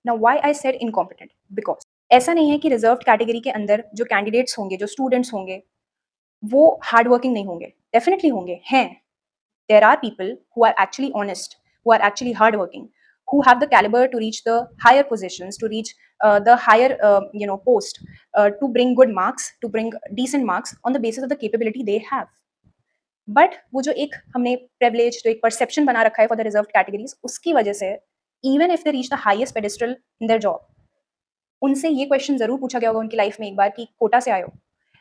Now why I said incompetent? Because ऐसा नहीं है कि रिजर्व्ड कैटेगरी के अंदर जो कैंडिडेट्स होंगे, जो स्टूडेंट्स होंगे, वो हार्ड वर्किंग नहीं होंगे, डेफिनेटली होंगे, हैं। There are people who are actually honest, who are actually hardworking, who have the caliber to reach the higher positions, to reach the higher, post, to bring good marks, to bring decent marks on the basis of the capability they have. But वो जो एक हमने privilege, जो एक perception बना रखा है for the reserve categories, उसकी वजह से even if they reach the highest pedestal in their job, उनसे ये क्वेश्चन जरूर पूछा गया होगा उनकी लाइफ में एक बार कि कोटा से आयो,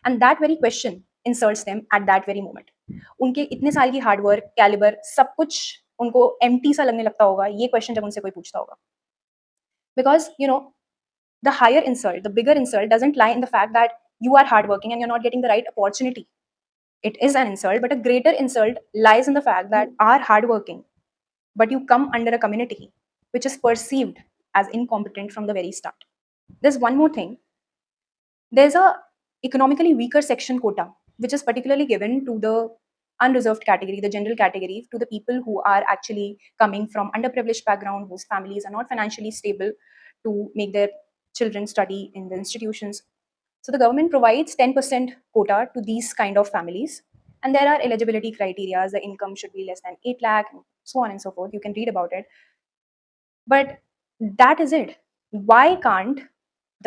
and that very question insults them at that very moment. उनके इतने साल की हार्डवर्क, कैलिबर, सब कुछ उनको एम्प्टी सा लगने लगता होगा ये क्वेश्चन जब उनसे कोई पूछता होगा. Because the higher insult, the bigger insult doesn't lie in the fact that you are hardworking and you're not getting the right opportunity. It is an insult, but a greater insult lies in the fact that you are hardworking, but you come under a community which is perceived as incompetent from the very start. There's one more thing. There's a economically weaker section quota, which is particularly given to the unreserved category, the general category, to the people who are actually coming from underprivileged background, whose families are not financially stable to make their children study in the institutions. So the government provides 10% quota to these kind of families, and there are eligibility criteria. The income should be less than 8 lakh, and so on and so forth. You can read about it. But that is it. Why can't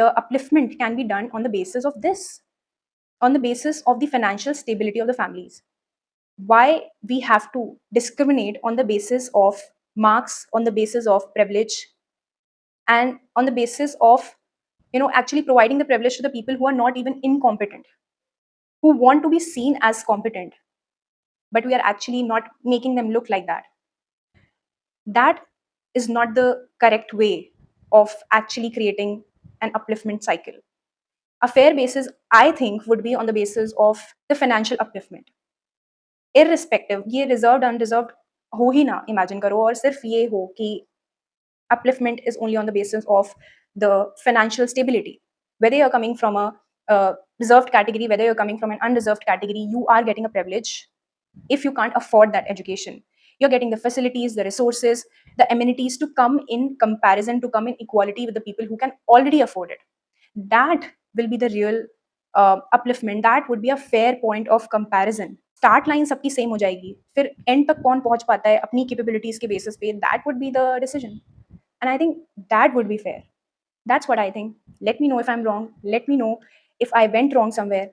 the upliftment can be done on the basis of this, on the basis of the financial stability of the families? Why we have to discriminate on the basis of marks, on the basis of privilege, and on the basis of actually providing the privilege to the people who are not even incompetent, who want to be seen as competent, but we are actually not making them look like that. That is not the correct way of actually creating an upliftment cycle. A fair basis, I think, would be on the basis of the financial upliftment. Irrespective, ये reserved unreserved हो ही ना, imagine करो, और सिर्फ ये हो कि upliftment is only on the basis of the financial stability. Whether you're coming from a reserved category, whether you're coming from an unreserved category, you are getting a privilege. If you can't afford that education, you're getting the facilities, the resources, the amenities to come in comparison, to come in equality with the people who can already afford it. That will be the real upliftment. That would be a fair point of comparison. Start line सबकी same हो जाएगी, फिर and तक कौन पहुंच पाता है अपनी कैपेबिलिटीज के बेसिस पे, that would be the decision. And I think that would be fair. That's what I think. Let me know if I'm wrong. Let me know if I went wrong somewhere.